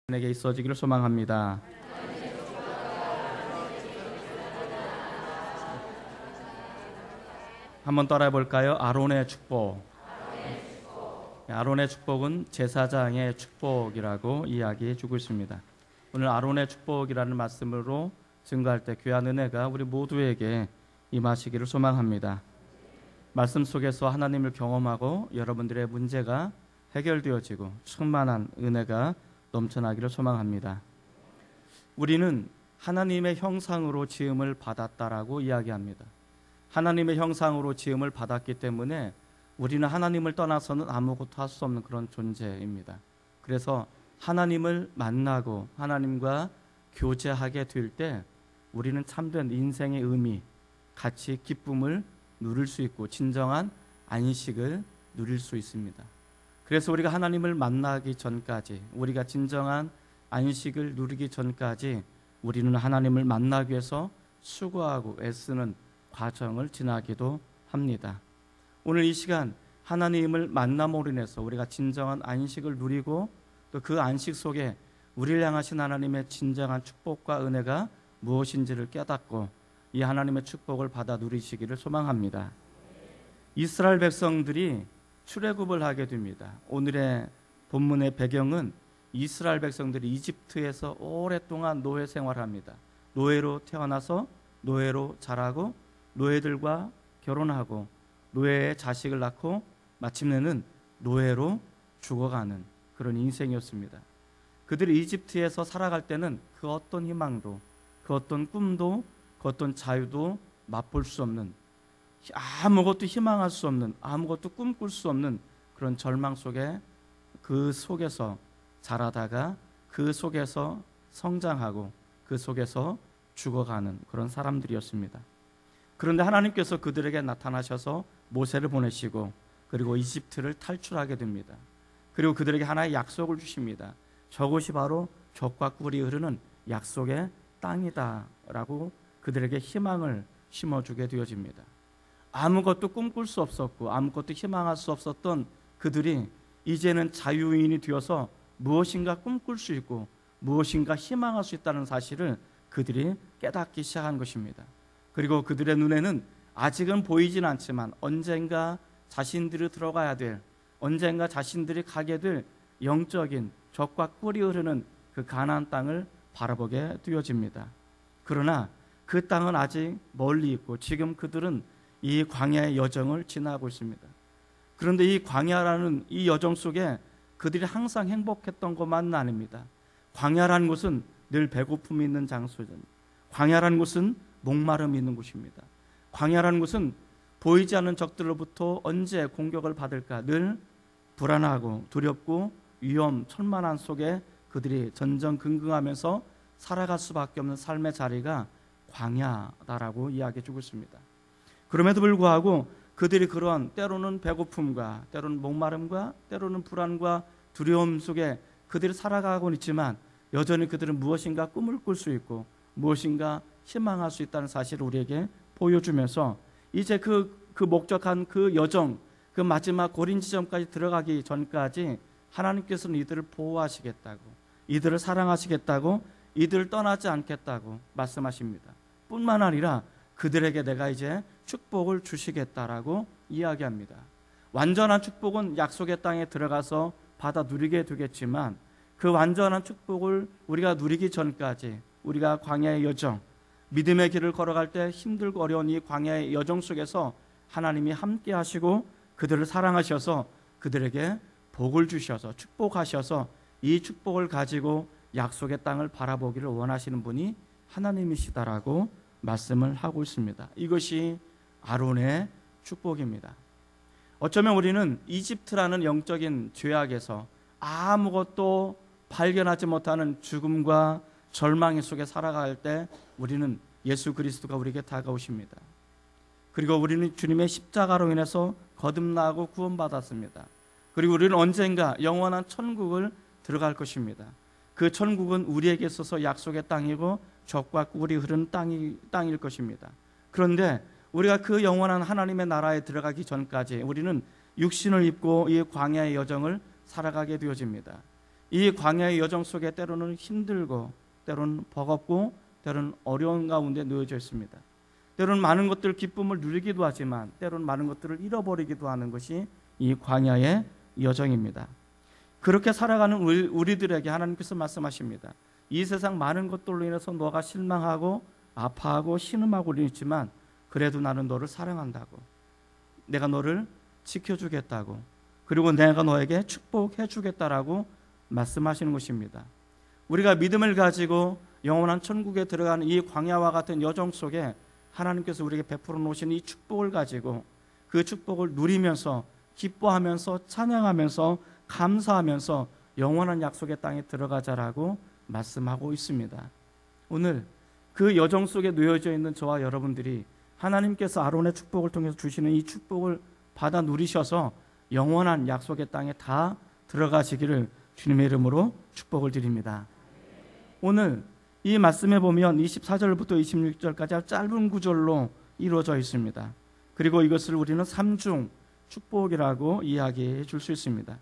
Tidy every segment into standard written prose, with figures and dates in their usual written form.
내게 있어지기를 소망합니다. 한번 따라해 볼까요? 아론의 축복. 아론의 축복은 제사장의 축복이라고 이야기해 주고 있습니다. 오늘 아론의 축복이라는 말씀으로 증거할 때 귀한 은혜가 우리 모두에게 임하시기를 소망합니다. 말씀 속에서 하나님을 경험하고 여러분들의 문제가 해결되어지고 충만한 은혜가 넘쳐나기를 소망합니다. 우리는 하나님의 형상으로 지음을 받았다라고 이야기합니다. 하나님의 형상으로 지음을 받았기 때문에 우리는 하나님을 떠나서는 아무것도 할 수 없는 그런 존재입니다. 그래서 하나님을 만나고 하나님과 교제하게 될 때 우리는 참된 인생의 의미, 가치, 기쁨을 누릴 수 있고 진정한 안식을 누릴 수 있습니다. 그래서 우리가 하나님을 만나기 전까지, 우리가 진정한 안식을 누리기 전까지 우리는 하나님을 만나기 위해서 수고하고 애쓰는 과정을 지나기도 합니다. 오늘 이 시간 하나님을 만남으로 인해서 우리가 진정한 안식을 누리고 또 그 안식 속에 우리를 향하신 하나님의 진정한 축복과 은혜가 무엇인지를 깨닫고 이 하나님의 축복을 받아 누리시기를 소망합니다. 이스라엘 백성들이 출애굽을 하게 됩니다. 오늘의 본문의 배경은 이스라엘 백성들이 이집트에서 오랫동안 노예 생활합니다. 노예로 태어나서 노예로 자라고 노예들과 결혼하고 노예의 자식을 낳고 마침내는 노예로 죽어가는 그런 인생이었습니다. 그들이 이집트에서 살아갈 때는 그 어떤 희망도, 그 어떤 꿈도, 그 어떤 자유도 맛볼 수 없는, 아무것도 희망할 수 없는, 아무것도 꿈꿀 수 없는 그런 절망 속에 그 속에서 자라다가 그 속에서 성장하고 그 속에서 죽어가는 그런 사람들이었습니다. 그런데 하나님께서 그들에게 나타나셔서 모세를 보내시고 그리고 이집트를 탈출하게 됩니다. 그리고 그들에게 하나의 약속을 주십니다. 저곳이 바로 젖과 꿀이 흐르는 약속의 땅이다 라고 그들에게 희망을 심어주게 되어집니다. 아무것도 꿈꿀 수 없었고 아무것도 희망할 수 없었던 그들이 이제는 자유인이 되어서 무엇인가 꿈꿀 수 있고 무엇인가 희망할 수 있다는 사실을 그들이 깨닫기 시작한 것입니다. 그리고 그들의 눈에는 아직은 보이진 않지만 언젠가 자신들이 들어가야 될, 언젠가 자신들이 가게 될 영적인 젖과 꿀이 흐르는 그 가나안 땅을 바라보게 되어집니다. 그러나 그 땅은 아직 멀리 있고 지금 그들은 이 광야의 여정을 지나고 있습니다. 그런데 이 광야라는 이 여정 속에 그들이 항상 행복했던 것만은 아닙니다. 광야라는 곳은 늘 배고픔이 있는 장소죠. 광야라는 곳은 목마름이 있는 곳입니다. 광야라는 곳은 보이지 않는 적들로부터 언제 공격을 받을까 늘 불안하고 두렵고 위험, 천만한 속에 그들이 전전긍긍하면서 살아갈 수밖에 없는 삶의 자리가 광야다라고 이야기해주고 있습니다. 그럼에도 불구하고 그들이 그러한 때로는 배고픔과 때로는 목마름과 때로는 불안과 두려움 속에 그들이 살아가고는 있지만 여전히 그들은 무엇인가 꿈을 꿀 수 있고 무엇인가 희망할 수 있다는 사실을 우리에게 보여주면서 이제 그 목적한 그 여정, 그 마지막 고린 지점까지 들어가기 전까지 하나님께서는 이들을 보호하시겠다고, 이들을 사랑하시겠다고, 이들을 떠나지 않겠다고 말씀하십니다. 뿐만 아니라 그들에게 내가 이제 축복을 주시겠다라고 이야기합니다. 완전한 축복은 약속의 땅에 들어가서 받아 누리게 되겠지만 그 완전한 축복을 우리가 누리기 전까지 우리가 광야의 여정, 믿음의 길을 걸어갈 때 힘들고 어려운 이 광야의 여정 속에서 하나님이 함께 하시고 그들을 사랑하셔서 그들에게 복을 주셔서 축복하셔서 이 축복을 가지고 약속의 땅을 바라보기를 원하시는 분이 하나님이시다라고 말씀을 하고 있습니다. 이것이 아론의 축복입니다. 어쩌면 우리는 이집트라는 영적인 죄악에서 아무것도 발견하지 못하는 죽음과 절망의 속에 살아갈 때 우리는 예수 그리스도가 우리에게 다가오십니다. 그리고 우리는 주님의 십자가로 인해서 거듭나고 구원받았습니다. 그리고 우리는 언젠가 영원한 천국을 들어갈 것입니다. 그 천국은 우리에게 있어서 약속의 땅이고 젖과 꿀이 흐르는 땅일 것입니다. 그런데 우리가 그 영원한 하나님의 나라에 들어가기 전까지 우리는 육신을 입고 이 광야의 여정을 살아가게 되어집니다. 이 광야의 여정 속에 때로는 힘들고 때로는 버겁고 때로는 어려운 가운데 놓여져 있습니다. 때로는 많은 것들 기쁨을 누리기도 하지만 때로는 많은 것들을 잃어버리기도 하는 것이 이 광야의 여정입니다. 그렇게 살아가는 우리들에게 하나님께서 말씀하십니다. 이 세상 많은 것들로 인해서 너가 실망하고 아파하고 신음하고 있지만 그래도 나는 너를 사랑한다고, 내가 너를 지켜주겠다고, 그리고 내가 너에게 축복해 주겠다라고 말씀하시는 것입니다. 우리가 믿음을 가지고 영원한 천국에 들어가는 이 광야와 같은 여정 속에 하나님께서 우리에게 베풀어 놓으신 이 축복을 가지고 그 축복을 누리면서 기뻐하면서 찬양하면서 감사하면서 영원한 약속의 땅에 들어가자라고 말씀하고 있습니다. 오늘 그 여정 속에 놓여져 있는 저와 여러분들이 하나님께서 아론의 축복을 통해서 주시는 이 축복을 받아 누리셔서 영원한 약속의 땅에 다 들어가시기를 주님의 이름으로 축복을 드립니다. 오늘 이 말씀에 보면 24절부터 26절까지 짧은 구절로 이루어져 있습니다. 그리고 이것을 우리는 삼중 축복이라고 이야기해 줄 수 있습니다.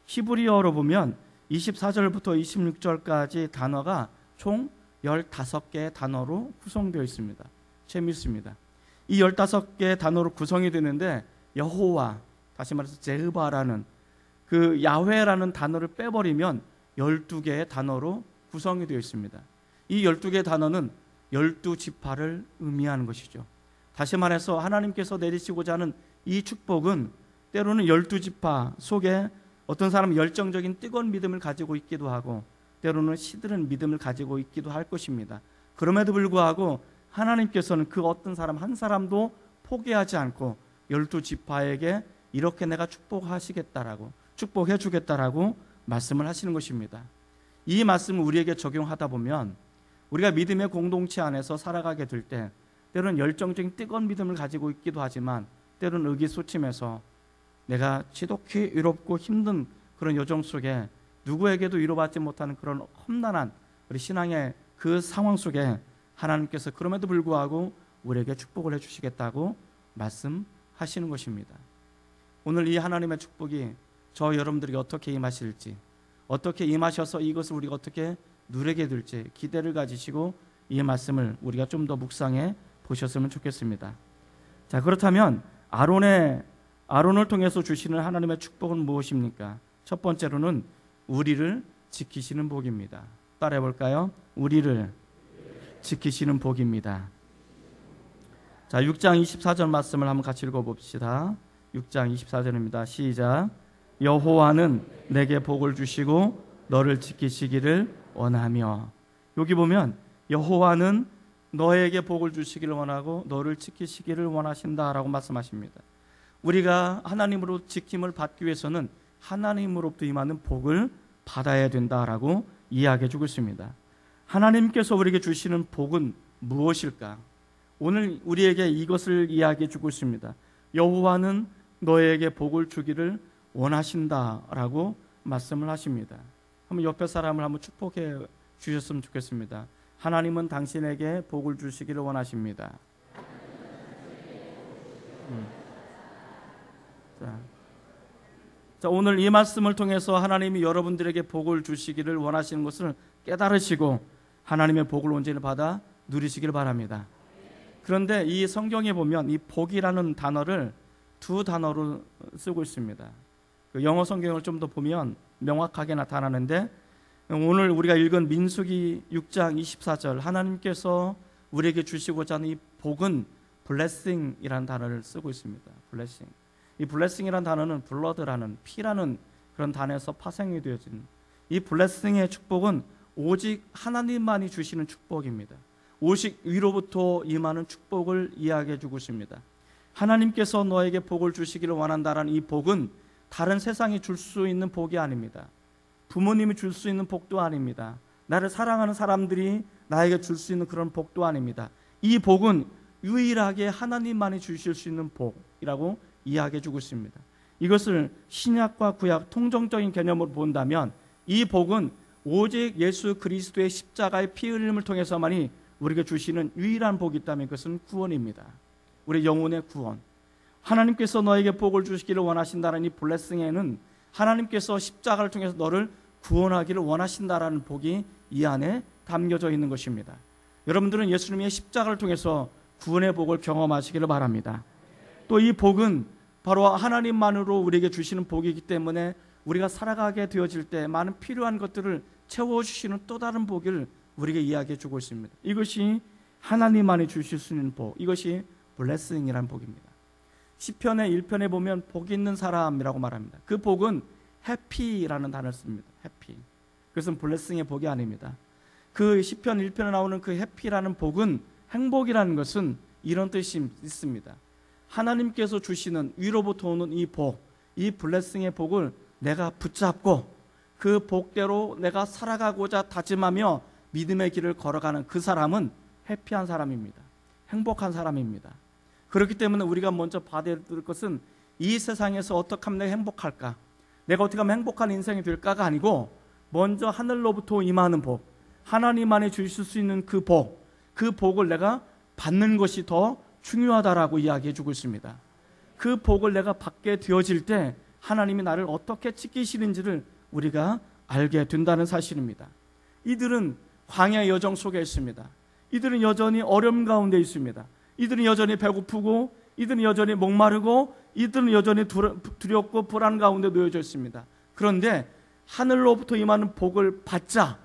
히브리어로 보면 24절부터 26절까지 단어가 총 15개의 단어로 구성되어 있습니다. 재미있습니다. 이 15개의 단어로 구성이 되는데 여호와, 다시 말해서 제흐바라는 그 야훼라는 단어를 빼버리면 12개의 단어로 구성이 되어 있습니다. 이 12개의 단어는 12지파를 의미하는 것이죠. 다시 말해서 하나님께서 내리시고자 하는 이 축복은 때로는 12지파 속에 어떤 사람은 열정적인 뜨거운 믿음을 가지고 있기도 하고 때로는 시들은 믿음을 가지고 있기도 할 것입니다. 그럼에도 불구하고 하나님께서는 그 어떤 사람 한 사람도 포기하지 않고 12지파에게 이렇게 내가 축복하시겠다라고, 축복해 주겠다라고 말씀을 하시는 것입니다. 이 말씀을 우리에게 적용하다 보면 우리가 믿음의 공동체 안에서 살아가게 될 때 때로는 열정적인 뜨거운 믿음을 가지고 있기도 하지만 때로는 의기소침해서 내가 지독히 외롭고 힘든 그런 여정 속에 누구에게도 위로받지 못하는 그런 험난한 우리 신앙의 그 상황 속에 하나님께서 그럼에도 불구하고 우리에게 축복을 해주시겠다고 말씀하시는 것입니다. 오늘 이 하나님의 축복이 저 여러분들에게 어떻게 임하실지, 어떻게 임하셔서 이것을 우리가 어떻게 누리게 될지 기대를 가지시고 이 말씀을 우리가 좀 더 묵상해 보셨으면 좋겠습니다. 자, 그렇다면 아론을 통해서 주시는 하나님의 축복은 무엇입니까? 첫 번째로는 우리를 지키시는 복입니다. 따라해 볼까요? 우리를 지키시는 복입니다. 자, 6장 24절 말씀을 한번 같이 읽어봅시다. 6장 24절입니다. 시작. 여호와는 내게 복을 주시고 너를 지키시기를 원하며. 여기 보면 여호와는 너에게 복을 주시기를 원하고 너를 지키시기를 원하신다라고 말씀하십니다. 우리가 하나님으로 지킴을 받기 위해서는 하나님으로부터 임하는 복을 받아야 된다라고 이야기해 주고 있습니다. 하나님께서 우리에게 주시는 복은 무엇일까? 오늘 우리에게 이것을 이야기해 주고 있습니다. 여호와는 너에게 복을 주기를 원하신다라고 말씀을 하십니다. 한번 옆에 사람을 한번 축복해 주셨으면 좋겠습니다. 하나님은 당신에게 복을 주시기를 원하십니다. 자, 오늘 이 말씀을 통해서 하나님이 여러분들에게 복을 주시기를 원하시는 것을 깨달으시고 하나님의 복을 온전히 받아 누리시길 바랍니다. 그런데 이 성경에 보면 이 복이라는 단어를 두 단어로 쓰고 있습니다. 그 영어 성경을 좀 더 보면 명확하게 나타나는데 오늘 우리가 읽은 민수기 6장 24절 하나님께서 우리에게 주시고자 하는 이 복은 blessing이라는 단어를 쓰고 있습니다. blessing. 이 blessing이라는 단어는 blood라는 피라는 그런 단어에서 파생이 되어진 이 blessing의 축복은 오직 하나님만이 주시는 축복입니다. 오직 위로부터 임하는 축복을 이야기해 주고 있습니다. 하나님께서 너에게 복을 주시기를 원한다라는 이 복은 다른 세상이 줄 수 있는 복이 아닙니다. 부모님이 줄 수 있는 복도 아닙니다. 나를 사랑하는 사람들이 나에게 줄 수 있는 그런 복도 아닙니다. 이 복은 유일하게 하나님만이 주실 수 있는 복이라고 이야기해 주고 있습니다. 이것을 신약과 구약 통정적인 개념으로 본다면 이 복은 오직 예수 그리스도의 십자가의 피 흘림을 통해서만이 우리에게 주시는 유일한 복이 있다면 그것은 구원입니다. 우리 영혼의 구원. 하나님께서 너에게 복을 주시기를 원하신다는 이 블레싱에는 하나님께서 십자가를 통해서 너를 구원하기를 원하신다라는 복이 이 안에 담겨져 있는 것입니다. 여러분들은 예수님의 십자가를 통해서 구원의 복을 경험하시기를 바랍니다. 또 이 복은 바로 하나님만으로 우리에게 주시는 복이기 때문에 우리가 살아가게 되어질 때 많은 필요한 것들을 채워주시는 또 다른 복을 우리에게 이야기해 주고 있습니다. 이것이 하나님만이 주실 수 있는 복, 이것이 블레싱이라는 복입니다. 시편의 1편에 보면 복 있는 사람이라고 말합니다. 그 복은 해피라는 단어를 씁니다. 해피. 그것은 블레싱의 복이 아닙니다. 그 시편 1편에 나오는 그 해피라는 복은, 행복이라는 것은 이런 뜻이 있습니다. 하나님께서 주시는, 위로부터 오는 이 복, 이 블레싱의 복을 내가 붙잡고 그 복대로 내가 살아가고자 다짐하며 믿음의 길을 걸어가는 그 사람은 해피한 사람입니다. 행복한 사람입니다. 그렇기 때문에 우리가 먼저 받아야 될 것은 이 세상에서 어떻게 하면 내가 행복할까, 내가 어떻게 하면 행복한 인생이 될까가 아니고, 먼저 하늘로부터 임하는 복, 하나님만이 주실 수 있는 그 복, 그 복을 내가 받는 것이 더 중요하다라고 이야기해 주고 있습니다. 그 복을 내가 받게 되어질 때 하나님이 나를 어떻게 지키시는지를 우리가 알게 된다는 사실입니다. 이들은 광야의 여정 속에 있습니다. 이들은 여전히 어려움 가운데 있습니다. 이들은 여전히 배고프고, 이들은 여전히 목마르고, 이들은 여전히 두렵고 불안 가운데 놓여져 있습니다. 그런데 하늘로부터 임하는 복을 받자,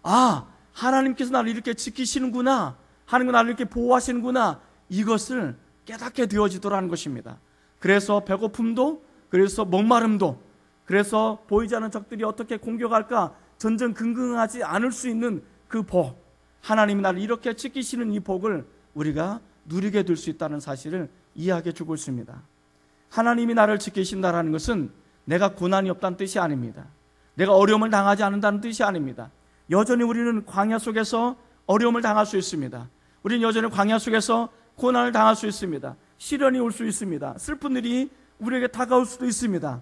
아, 하나님께서 나를 이렇게 지키시는구나, 하나님은 나를 이렇게 보호하시는구나, 이것을 깨닫게 되어지더라는 것입니다. 그래서 배고픔도, 그래서 목마름도, 그래서 보이지 않는 적들이 어떻게 공격할까 전전긍긍하지 않을 수 있는 그 복, 하나님이 나를 이렇게 지키시는 이 복을 우리가 누리게 될 수 있다는 사실을 이야기해 주고 있습니다. 하나님이 나를 지키신다는 것은 내가 고난이 없다는 뜻이 아닙니다. 내가 어려움을 당하지 않는다는 뜻이 아닙니다. 여전히 우리는 광야 속에서 어려움을 당할 수 있습니다. 우리는 여전히 광야 속에서 고난을 당할 수 있습니다. 시련이 올 수 있습니다. 슬픈 일이 우리에게 다가올 수도 있습니다.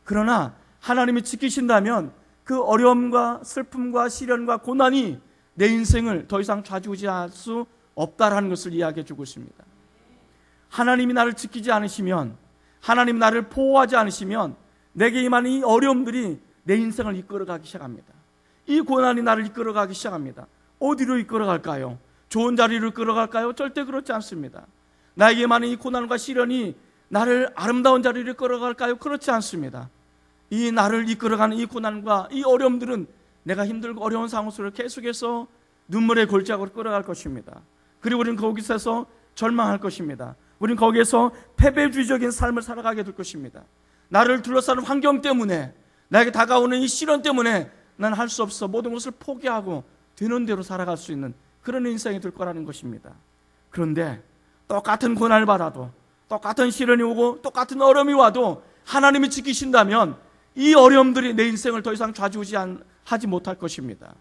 그러나 하나님이 지키신다면 그 어려움과 슬픔과 시련과 고난이 내 인생을 더 이상 좌지우지할 수 없다라는 것을 이야기해 주고 있습니다. 하나님이 나를 지키지 않으시면, 하나님이 나를 보호하지 않으시면 내게 임하는 이 어려움들이 내 인생을 이끌어가기 시작합니다. 이 고난이 나를 이끌어가기 시작합니다. 어디로 이끌어갈까요? 좋은 자리로 이끌어갈까요? 절대 그렇지 않습니다. 나에게 임하는 이 고난과 시련이 나를 아름다운 자리로 이끌어갈까요? 그렇지 않습니다. 이 나를 이끌어가는 이 고난과 이 어려움들은 내가 힘들고 어려운 상황 속을 계속해서 눈물의 골짜기로 끌어갈 것입니다. 그리고 우리는 거기서 절망할 것입니다. 우리는 거기에서 패배주의적인 삶을 살아가게 될 것입니다. 나를 둘러싸는 환경 때문에, 나에게 다가오는 이 시련 때문에 난 할 수 없어, 모든 것을 포기하고 되는 대로 살아갈 수 있는 그런 인생이 될 거라는 것입니다. 그런데 똑같은 고난을 받아도, 똑같은 시련이 오고 똑같은 어려움이 와도 하나님이 지키신다면 이 어려움들이 내 인생을 더 이상 좌지우지하지 못할 것입니다.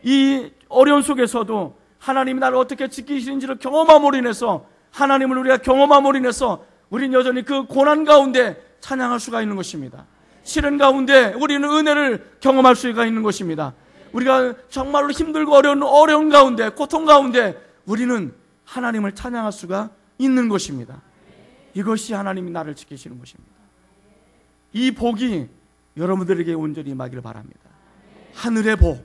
이 어려움 속에서도 하나님이 나를 어떻게 지키시는지를 경험함으로 인해서, 하나님을 우리가 경험함으로 인해서 우리는 여전히 그 고난 가운데 찬양할 수가 있는 것입니다. 시련 가운데 우리는 은혜를 경험할 수가 있는 것입니다. 우리가 정말로 힘들고 어려운 가운데, 고통 가운데 우리는 하나님을 찬양할 수가 있는 것입니다. 이것이 하나님이 나를 지키시는 것입니다. 이 복이 여러분들에게 온전히 임하기를 바랍니다. 하늘의 복,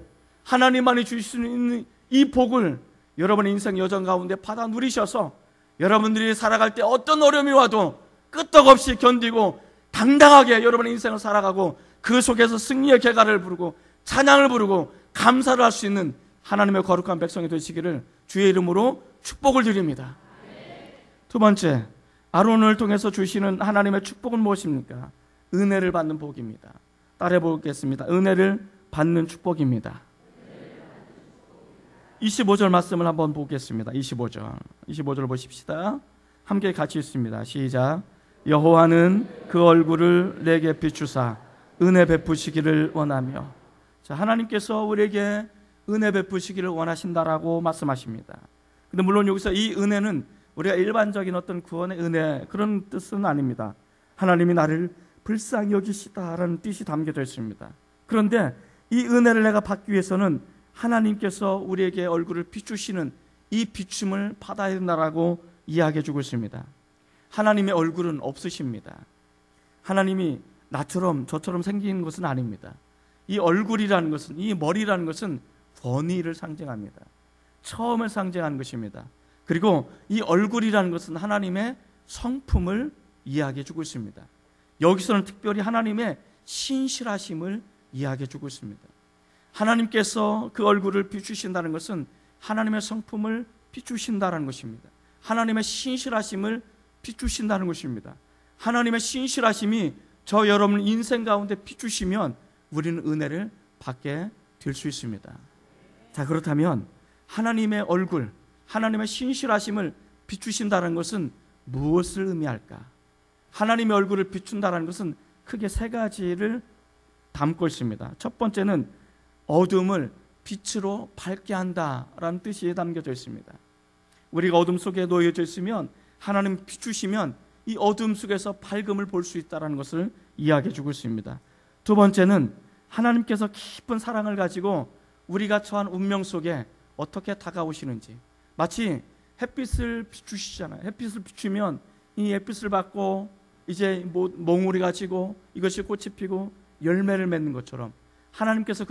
하나님만이 주실 수 있는 이 복을 여러분의 인생 여정 가운데 받아 누리셔서 여러분들이 살아갈 때 어떤 어려움이 와도 끄떡없이 견디고 당당하게 여러분의 인생을 살아가고 그 속에서 승리의 개가를 부르고 찬양을 부르고 감사를 할 수 있는 하나님의 거룩한 백성이 되시기를 주의 이름으로 축복을 드립니다. 두 번째, 아론을 통해서 주시는 하나님의 축복은 무엇입니까? 은혜를 받는 복입니다. 따라해 보겠습니다. 은혜를 받는 축복입니다. 25절 말씀을 한번 보겠습니다. 25절을 보십시다. 함께 같이 읽습니다. 시작. 여호와는 그 얼굴을 내게 비추사 은혜 베푸시기를 원하며. 자, 하나님께서 우리에게 은혜 베푸시기를 원하신다라고 말씀하십니다. 근데 물론 여기서 이 은혜는 우리가 일반적인 어떤 구원의 은혜, 그런 뜻은 아닙니다. 하나님이 나를 불쌍히 여기시다라는 뜻이 담겨져 있습니다. 그런데 이 은혜를 내가 받기 위해서는 하나님께서 우리에게 얼굴을 비추시는 이 비춤을 받아야 된다라고 이야기해 주고 있습니다. 하나님의 얼굴은 없으십니다. 하나님이 나처럼 저처럼 생긴 것은 아닙니다. 이 얼굴이라는 것은, 이 머리라는 것은 권위를 상징합니다. 처음을 상징하는 것입니다. 그리고 이 얼굴이라는 것은 하나님의 성품을 이야기해 주고 있습니다. 여기서는 특별히 하나님의 신실하심을 이야기해 주고 있습니다. 하나님께서 그 얼굴을 비추신다는 것은 하나님의 성품을 비추신다는 것입니다. 하나님의 신실하심을 비추신다는 것입니다. 하나님의 신실하심이 저 여러분 인생 가운데 비추시면 우리는 은혜를 받게 될 수 있습니다. 자, 그렇다면 하나님의 얼굴, 하나님의 신실하심을 비추신다는 것은 무엇을 의미할까? 하나님의 얼굴을 비춘다는 것은 크게 세 가지를 담고 있습니다. 첫 번째는 어둠을 빛으로 밝게 한다라는 뜻이 담겨져 있습니다. 우리가 어둠 속에 놓여져 있으면 하나님 비추시면 이 어둠 속에서 밝음을 볼 수 있다는 것을 이야기해 주고 있습니다. 두 번째는 하나님께서 깊은 사랑을 가지고 우리가 처한 운명 속에 어떻게 다가오시는지, 마치 햇빛을 비추시잖아요. 햇빛을 비추면 이 햇빛을 받고 이제 몽우리가 지고 이것이 꽃이 피고 열매를 맺는 것처럼 하나님께서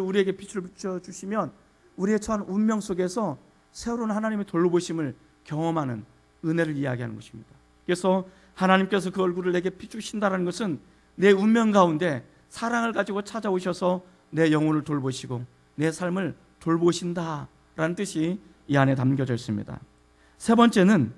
우리에게 빛을 비춰주시면 우리의 처한 운명 속에서 새로운 하나님의 돌보심을 경험하는 은혜를 이야기하는 것입니다. 그래서 하나님께서 그 얼굴을 내게 비추신다는 것은 내 운명 가운데 사랑을 가지고 찾아오셔서 내 영혼을 돌보시고 내 삶을 돌보신다라는 뜻이 이 안에 담겨져 있습니다. 세 번째는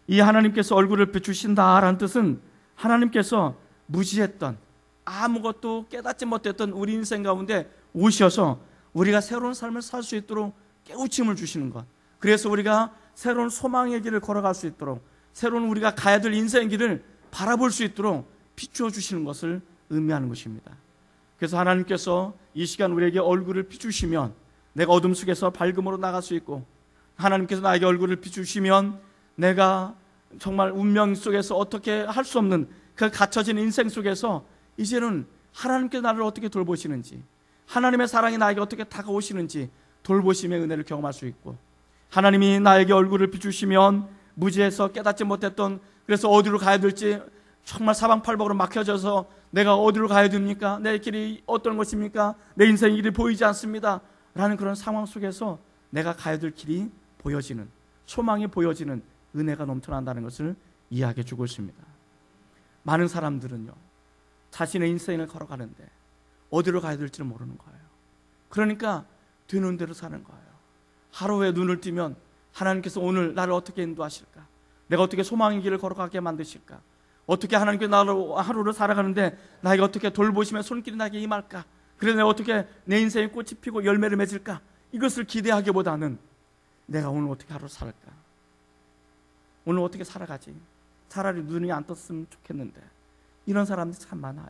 이 하나님께서 얼굴을 비추신다라는 뜻은 하나님께서 무지했던, 아무것도 깨닫지 못했던 우리 인생 가운데 오셔서 우리가 새로운 삶을 살 수 있도록 깨우침을 주시는 것, 그래서 우리가 새로운 소망의 길을 걸어갈 수 있도록, 새로운 우리가 가야 될 인생의 길을 바라볼 수 있도록 비추어 주시는 것을 의미하는 것입니다. 그래서 하나님께서 이 시간 우리에게 얼굴을 비추시면 내가 어둠 속에서 밝음으로 나갈 수 있고, 하나님께서 나에게 얼굴을 비추시면 내가 정말 운명 속에서 어떻게 할 수 없는 그 갇혀진 인생 속에서 이제는 하나님께서 나를 어떻게 돌보시는지, 하나님의 사랑이 나에게 어떻게 다가오시는지 돌보심의 은혜를 경험할 수 있고, 하나님이 나에게 얼굴을 비추시면 무지해서 깨닫지 못했던, 그래서 어디로 가야 될지 정말 사방팔방으로 막혀져서 내가 어디로 가야 됩니까? 내 길이 어떤 것입니까? 내 인생의 길이 보이지 않습니다 라는 그런 상황 속에서 내가 가야 될 길이 보여지는, 소망이 보여지는 은혜가 넘쳐난다는 것을 이야기해 주고 있습니다. 많은 사람들은요, 자신의 인생을 걸어가는데 어디로 가야 될지를 모르는 거예요. 그러니까 되는 대로 사는 거예요. 하루에 눈을 뜨면 하나님께서 오늘 나를 어떻게 인도하실까? 내가 어떻게 소망의 길을 걸어가게 만드실까? 어떻게 하나님께서 나를 하루를 살아가는데 나에게 어떻게 돌보심의 손길이 나에게 임할까? 그래서 내가 어떻게 내 인생에 꽃이 피고 열매를 맺을까? 이것을 기대하기보다는 내가 오늘 어떻게 하루 살까? 오늘 어떻게 살아가지? 차라리 눈이 안 떴으면 좋겠는데, 이런 사람들이 참 많아요.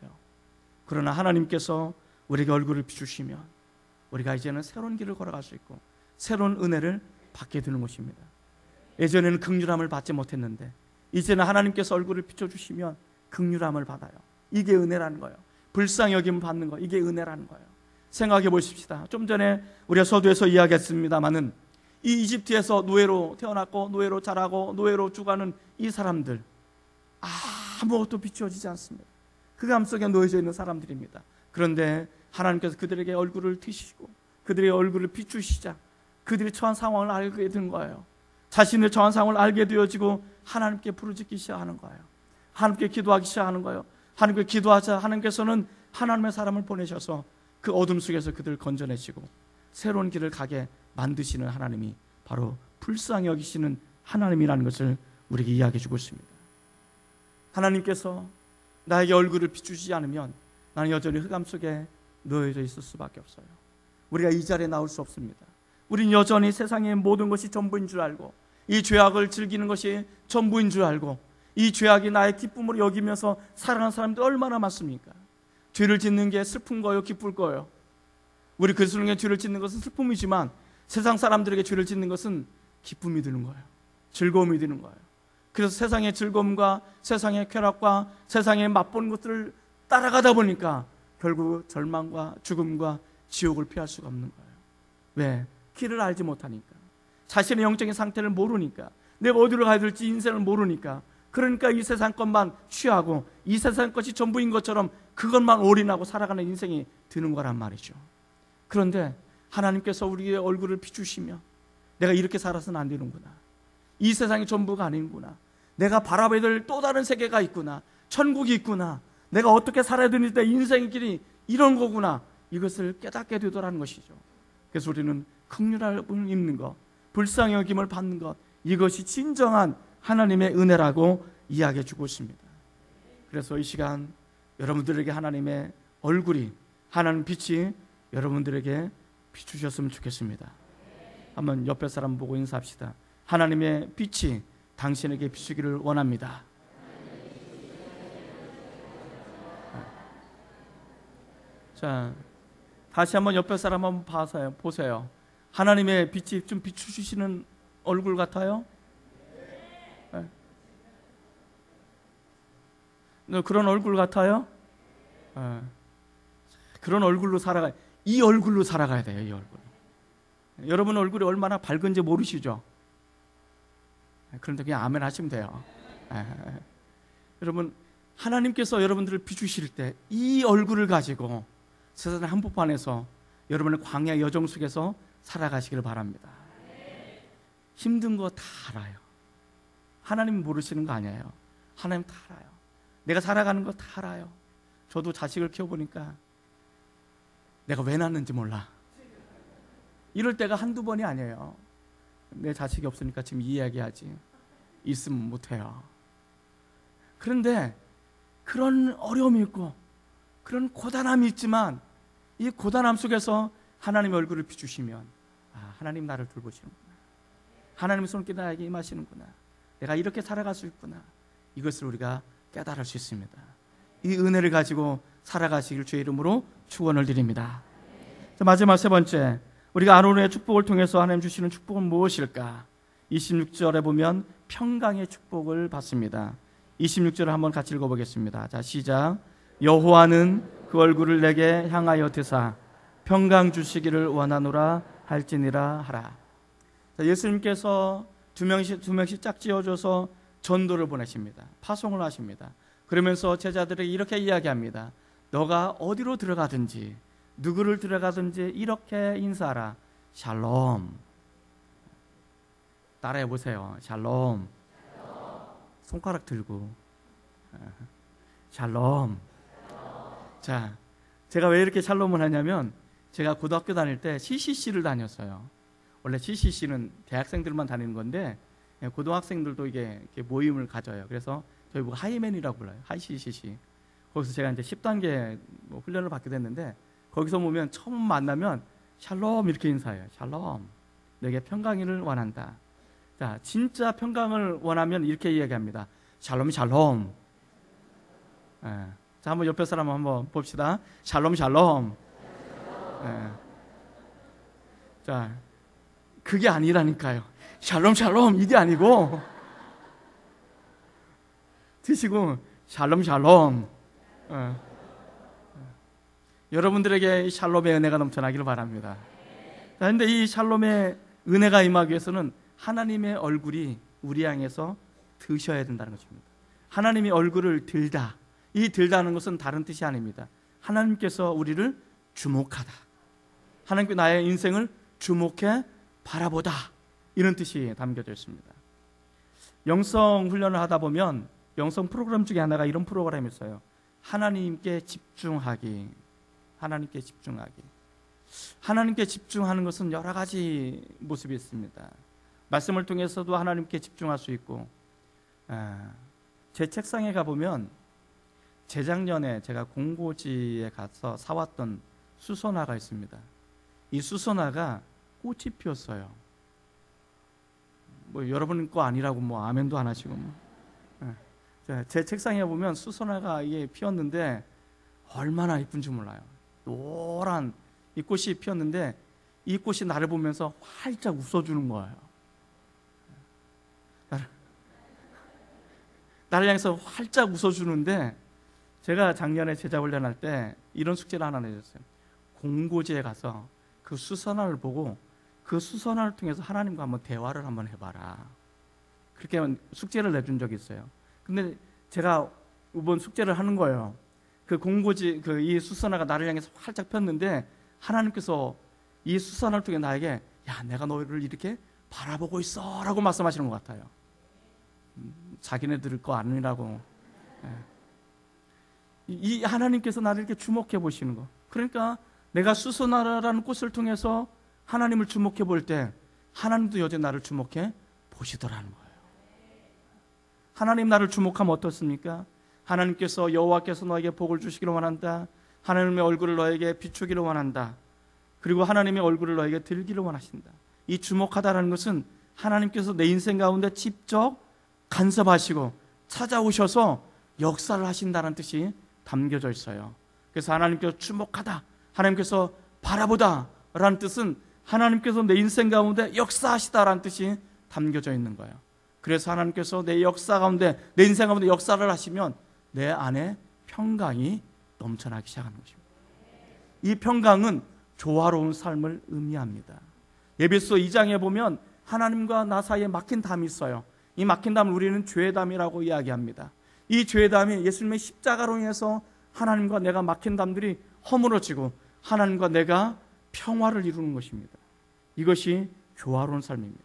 그러나 하나님께서 우리에게 얼굴을 비추시면 우리가 이제는 새로운 길을 걸어갈 수 있고 새로운 은혜를 받게 되는 것입니다. 예전에는 긍휼함을 받지 못했는데 이제는 하나님께서 얼굴을 비춰주시면 긍휼함을 받아요. 이게 은혜라는 거예요. 불쌍히 여김을 받는 거, 이게 은혜라는 거예요. 생각해 보십시다. 좀 전에 우리가 서두에서 이야기했습니다마는 이 이집트에서 노예로 태어났고 노예로 자라고 노예로 죽어가는 이 사람들, 아무것도 비추어지지 않습니다. 흑암 속에 놓여져 있는 사람들입니다. 그런데 하나님께서 그들에게 얼굴을 트시고 그들의 얼굴을 비추시자 그들이 처한 상황을 알게 된 거예요. 자신의 처한 상황을 알게 되어지고 하나님께 부르짖기 시작하는 거예요. 하나님께 기도하기 시작하는 거예요. 하나님께 기도하자 하나님께서는 하나님의 사람을 보내셔서 그 어둠 속에서 그들을 건져내시고 새로운 길을 가게 만드시는 하나님이 바로 불쌍히 여기시는 하나님이라는 것을 우리에게 이야기해 주고 있습니다. 하나님께서 나에게 얼굴을 비추지 않으면 나는 여전히 흑암 속에 놓여져 있을 수밖에 없어요. 우리가 이 자리에 나올 수 없습니다. 우린 여전히 세상의 모든 것이 전부인 줄 알고 이 죄악을 즐기는 것이 전부인 줄 알고 이 죄악이 나의 기쁨으로 여기면서 살아가는 사람들이 얼마나 많습니까? 죄를 짓는 게 슬픈 거예요? 기쁠 거예요? 우리 그리스도인에게 죄를 짓는 것은 슬픔이지만 세상 사람들에게 죄를 짓는 것은 기쁨이 드는 거예요. 즐거움이 드는 거예요. 그래서 세상의 즐거움과 세상의 쾌락과 세상의 맛보는 것들을 따라가다 보니까 결국 절망과 죽음과 지옥을 피할 수가 없는 거예요. 왜? 길을 알지 못하니까, 자신의 영적인 상태를 모르니까, 내가 어디로 가야 될지 인생을 모르니까, 그러니까 이 세상 것만 취하고 이 세상 것이 전부인 것처럼 그것만 올인하고 살아가는 인생이 드는 거란 말이죠. 그런데 하나님께서 우리의 얼굴을 비추시며 내가 이렇게 살아서는 안 되는구나. 이 세상이 전부가 아닌구나. 내가 바라봐야 될 또 다른 세계가 있구나. 천국이 있구나. 내가 어떻게 살아야 되는지 내 인생의 길이 이런 거구나. 이것을 깨닫게 되더라는 것이죠. 그래서 우리는 긍휼함을 입는 것, 불쌍히 여김을 받는 것, 이것이 진정한 하나님의 은혜라고 이야기해 주고 있습니다. 그래서 이 시간 여러분들에게 하나님의 얼굴이, 하나님 빛이 여러분들에게 비추셨으면 좋겠습니다. 한번 옆에 사람 보고 인사합시다. 하나님의 빛이 당신에게 비추기를 원합니다. 자, 다시 한번 옆에 사람 한번 보세요. 하나님의 빛이 좀 비추시는 얼굴 같아요? 네. 그런 얼굴 같아요? 네. 그런 얼굴로 살아가야, 이 얼굴로 살아가야 돼요. 이 얼굴. 여러분 얼굴이 얼마나 밝은지 모르시죠? 그런데 그냥 아멘 하시면 돼요. 여러분, 하나님께서 여러분들을 비추실 때 이 얼굴을 가지고 세상의 한복판에서 여러분의 광야 여정 속에서 살아가시기를 바랍니다. 힘든 거 다 알아요. 하나님 모르시는 거 아니에요. 하나님 다 알아요. 내가 살아가는 거 다 알아요. 저도 자식을 키워보니까 내가 왜 낳는지 몰라. 이럴 때가 한두 번이 아니에요. 내 자식이 없으니까 지금 이 이야기하지. 있으면 못해요. 그런데 그런 어려움이 있고 그런 고단함이 있지만 이 고단함 속에서 하나님의 얼굴을 비추시면, 아, 하나님 나를 돌보시는구나. 하나님의 손길이 나에게 임하시는구나. 내가 이렇게 살아갈 수 있구나. 이것을 우리가 깨달을 수 있습니다. 이 은혜를 가지고 살아가시길 주의 이름으로 축원을 드립니다. 마지막 세 번째, 우리가 아론의 축복을 통해서 하나님 주시는 축복은 무엇일까? 26절에 보면 평강의 축복을 받습니다. 26절을 한번 같이 읽어보겠습니다. 자, 시작. 여호와는 그 얼굴을 내게 향하여 드사 평강 주시기를 원하노라 할지니라 하라. 자, 예수님께서 두 명씩 짝지어줘서 전도를 보내십니다. 파송을 하십니다. 그러면서 제자들에게 이렇게 이야기합니다. 너가 어디로 들어가든지 누구를 들어가든지 이렇게 인사하라. 샬롬. 따라해 보세요. 샬롬. 손가락 들고. 샬롬. 자, 제가 왜 이렇게 샬롬을 하냐면 제가 고등학교 다닐 때 CCC를 다녔어요. 원래 CCC는 대학생들만 다니는 건데 고등학생들도 이게 모임을 가져요. 그래서 저희 뭐 하이맨이라고 불러요. 하이 CCC. 거기서 제가 이제 10단계 훈련을 받게 됐는데 거기서 보면 처음 만나면 샬롬 이렇게 인사해요. 샬롬. 내게 평강을 원한다. 자, 진짜 평강을 원하면 이렇게 이야기합니다. 샬롬 샬롬. 자, 한번 옆에 사람 한번 봅시다. 샬롬 샬롬. 자, 그게 아니라니까요. 샬롬 샬롬 이게 아니고 드시고 샬롬 샬롬. 여러분들에게 샬롬의 은혜가 넘쳐나기를 바랍니다. 그런데 이 샬롬의 은혜가 임하기 위해서는 하나님의 얼굴이 우리 향해서 드셔야 된다는 것입니다. 하나님의 얼굴을 들다. 이 들다는 것은 다른 뜻이 아닙니다. 하나님께서 우리를 주목하다. 하나님께 나의 인생을 주목해 바라보다. 이런 뜻이 담겨져 있습니다. 영성 훈련을 하다 보면 영성 프로그램 중에 하나가 이런 프로그램이 있어요. 하나님께 집중하기. 하나님께 집중하기. 하나님께 집중하는 것은 여러 가지 모습이 있습니다. 말씀을 통해서도 하나님께 집중할 수 있고, 제 책상에 가보면 재작년에 제가 공고지에 가서 사왔던 수선화가 있습니다. 이 수선화가 꽃이 피었어요. 뭐 여러분 거 아니라고 뭐 아멘도 안 하시고 뭐. 제 책상에 보면 수선화가 이게 피었는데 얼마나 이쁜지 몰라요. 노란 이 꽃이 피었는데 이 꽃이 나를 보면서 활짝 웃어주는 거예요. 나를 향해서 활짝 웃어주는데 제가 작년에 제자 훈련할 때 이런 숙제를 하나 내줬어요. 공고지에 가서 그 수선화를 보고 그 수선화를 통해서 하나님과 한번 대화를 한번 해봐라. 그렇게 숙제를 내준 적이 있어요. 근데 제가 이번 숙제를 하는 거예요. 그 공고지 이 수선화가 나를 향해서 활짝 폈는데 하나님께서 이 수선화를 통해 나에게 야, 내가 너희를 이렇게 바라보고 있어 라고 말씀하시는 것 같아요. 자기네들 거 아니라고. 이 하나님께서 나를 이렇게 주목해 보시는 거. 그러니까 내가 수선화라는 꽃을 통해서 하나님을 주목해 볼 때 하나님도 여전히 나를 주목해 보시더라는 거예요. 하나님 나를 주목하면 어떻습니까? 하나님께서 여호와께서 너에게 복을 주시기를 원한다. 하나님의 얼굴을 너에게 비추기를 원한다. 그리고 하나님의 얼굴을 너에게 들기를 원하신다. 이 주목하다라는 것은 하나님께서 내 인생 가운데 직접 간섭하시고 찾아오셔서 역사를 하신다는 뜻이 담겨져 있어요. 그래서 하나님께서 주목하다, 하나님께서 바라보다 라는 뜻은 하나님께서 내 인생 가운데 역사하시다라는 뜻이 담겨져 있는 거예요. 그래서 하나님께서 내 역사 가운데, 내 인생 가운데 역사를 하시면 내 안에 평강이 넘쳐나기 시작하는 것입니다. 이 평강은 조화로운 삶을 의미합니다. 에베소 2장에 보면 하나님과 나 사이에 막힌 담이 있어요. 이 막힌 담을 우리는 죄의 담이라고 이야기합니다. 이 죄의 담이 예수님의 십자가로 인해서 하나님과 내가 막힌 담들이 허물어지고 하나님과 내가 평화를 이루는 것입니다. 이것이 조화로운 삶입니다.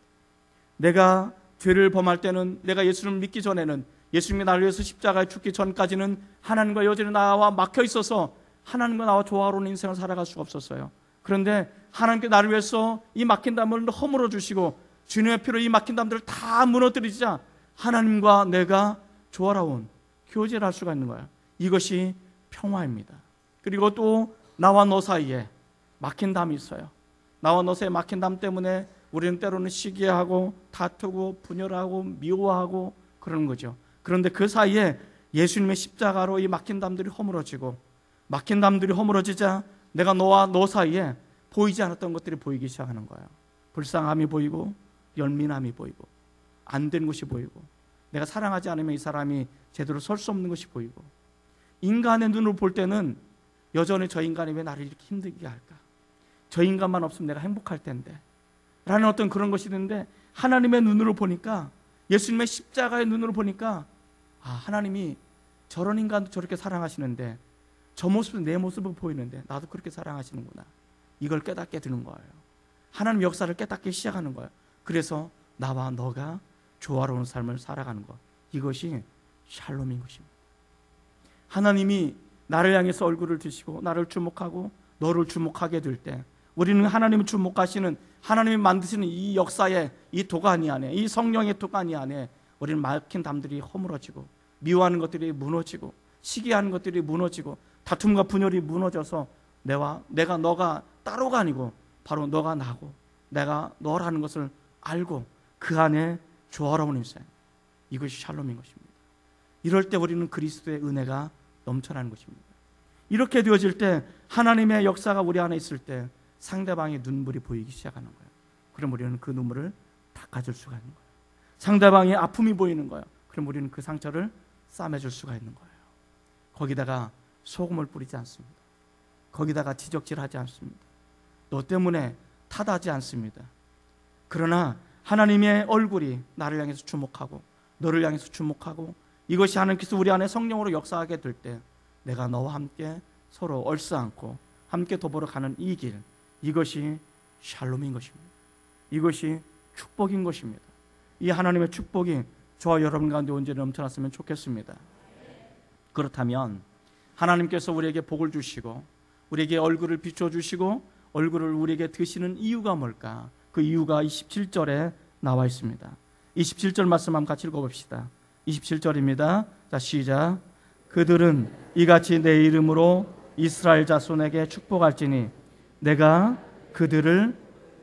내가 죄를 범할 때는, 내가 예수님을 믿기 전에는, 예수님이 나를 위해서 십자가에 죽기 전까지는 하나님과 여전히 나와 막혀 있어서 하나님과 나와 조화로운 인생을 살아갈 수가 없었어요. 그런데 하나님께 나를 위해서 이 막힌 담을 허물어 주시고 주님의 피로 이 막힌 담들을 다 무너뜨리자 하나님과 내가 조화로운 교제를 할 수가 있는 거예요. 이것이 평화입니다. 그리고 또 나와 너 사이에 막힌 담이 있어요. 나와 너 사이에 막힌 담 때문에 우리는 때로는 시기하고 다투고 분열하고 미워하고 그러는 거죠. 그런데 그 사이에 예수님의 십자가로 이 막힌 담들이 허물어지고, 막힌 담들이 허물어지자 내가 너와 너 사이에 보이지 않았던 것들이 보이기 시작하는 거예요. 불쌍함이 보이고 열민함이 보이고 안 된 것이 보이고 내가 사랑하지 않으면 이 사람이 제대로 설 수 없는 것이 보이고, 인간의 눈으로 볼 때는 여전히 저 인간이 왜 나를 이렇게 힘들게 할까? 저 인간만 없으면 내가 행복할 텐데 라는 어떤 그런 것이 있는데, 하나님의 눈으로 보니까, 예수님의 십자가의 눈으로 보니까 하나님이 저런 인간도 저렇게 사랑하시는데 저 모습은 내 모습을 보이는데 나도 그렇게 사랑하시는구나. 이걸 깨닫게 되는 거예요. 하나님 역사를 깨닫기 시작하는 거예요. 그래서 나와 너가 조화로운 삶을 살아가는 것, 이것이 샬롬인 것입니다. 하나님이 나를 향해서 얼굴을 드시고 나를 주목하고 너를 주목하게 될 때, 우리는 하나님을 주목하시는, 하나님이 만드시는 이 역사의 이 도가니 안에, 이 성령의 도가니 안에 우리는 막힌 담들이 허물어지고 미워하는 것들이 무너지고 시기하는 것들이 무너지고 다툼과 분열이 무너져서 내가 너가 따로가 아니고 바로 너가 나고 내가 너라는 것을 알고 그 안에 조화로운 인생, 이것이 샬롬인 것입니다. 이럴 때 우리는 그리스도의 은혜가 넘쳐나는 것입니다. 이렇게 되어질 때 하나님의 역사가 우리 안에 있을 때 상대방의 눈물이 보이기 시작하는 거예요. 그럼 우리는 그 눈물을 닦아줄 수가 있는 거예요. 상대방의 아픔이 보이는 거예요. 그럼 우리는 그 상처를 싸매줄 수가 있는 거예요. 거기다가 소금을 뿌리지 않습니다. 거기다가 지적질하지 않습니다. 너 때문에 탓하지 않습니다. 그러나 하나님의 얼굴이 나를 향해서 주목하고 너를 향해서 주목하고, 이것이 하나님께서 우리 안에 성령으로 역사하게 될 때 내가 너와 함께 서로 얼싸안고 함께 더불어 가는 이 길, 이것이 샬롬인 것입니다. 이것이 축복인 것입니다. 이 하나님의 축복이 저와 여러분 가운데 언제나 넘쳐났으면 좋겠습니다. 그렇다면 하나님께서 우리에게 복을 주시고 우리에게 얼굴을 비춰주시고 얼굴을 우리에게 드시는 이유가 뭘까? 그 이유가 27절에 나와 있습니다. 27절 말씀 한번 같이 읽어봅시다. 27절입니다. 자, 시작. 그들은 이같이 내 이름으로 이스라엘 자손에게 축복할지니 내가 그들을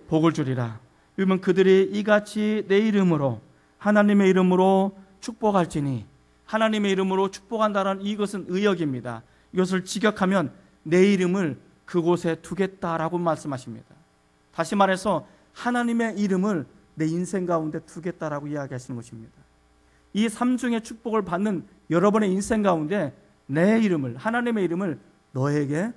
복을 주리라. 그러면 그들이 이같이 내 이름으로, 하나님의 이름으로 축복할지니, 하나님의 이름으로 축복한다는 이것은 의역입니다. 이것을 직역하면 내 이름을 그곳에 두겠다라고 말씀하십니다. 다시 말해서 하나님의 이름을 내 인생 가운데 두겠다라고 이야기하시는 것입니다. 이 삼중의 축복을 받는 여러분의 인생 가운데 내 이름을, 하나님의 이름을 너에게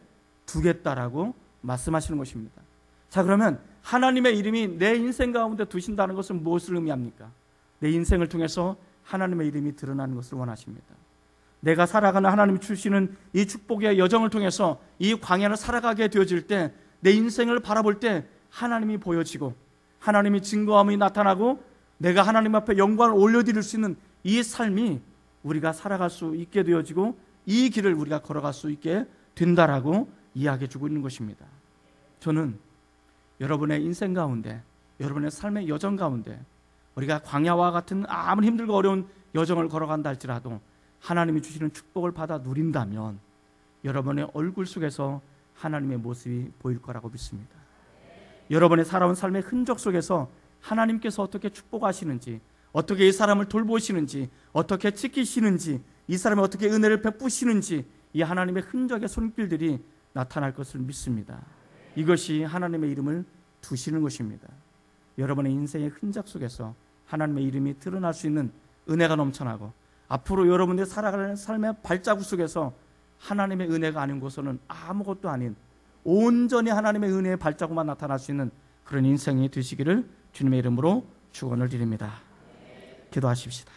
두겠다라고 말씀하시는 것입니다. 자, 그러면 하나님의 이름이 내 인생 가운데 두신다는 것은 무엇을 의미합니까? 내 인생을 통해서 하나님의 이름이 드러나는 것을 원하십니다. 내가 살아가는 하나님이 주시는 이 축복의 여정을 통해서 이 광야를 살아가게 되어질 때 내 인생을 바라볼 때 하나님이 보여지고 하나님이 증거함이 나타나고 내가 하나님 앞에 영광을 올려드릴 수 있는 이 삶이 우리가 살아갈 수 있게 되어지고 이 길을 우리가 걸어갈 수 있게 된다라고 이야기해 주고 있는 것입니다. 저는 여러분의 인생 가운데, 여러분의 삶의 여정 가운데 우리가 광야와 같은 아무리 힘들고 어려운 여정을 걸어간다 할지라도 하나님이 주시는 축복을 받아 누린다면 여러분의 얼굴 속에서 하나님의 모습이 보일 거라고 믿습니다. 여러분의 살아온 삶의 흔적 속에서 하나님께서 어떻게 축복하시는지, 어떻게 이 사람을 돌보시는지, 어떻게 지키시는지, 이 사람이 어떻게 은혜를 베푸시는지 이 하나님의 흔적의 손길들이 나타날 것을 믿습니다. 이것이 하나님의 이름을 두시는 것입니다. 여러분의 인생의 흔적 속에서 하나님의 이름이 드러날 수 있는 은혜가 넘쳐나고 앞으로 여러분들이 살아가는 삶의 발자국 속에서 하나님의 은혜가 아닌 곳에는 아무것도 아닌 온전히 하나님의 은혜의 발자국만 나타날 수 있는 그런 인생이 되시기를 주님의 이름으로 축원을 드립니다. 기도하십시다.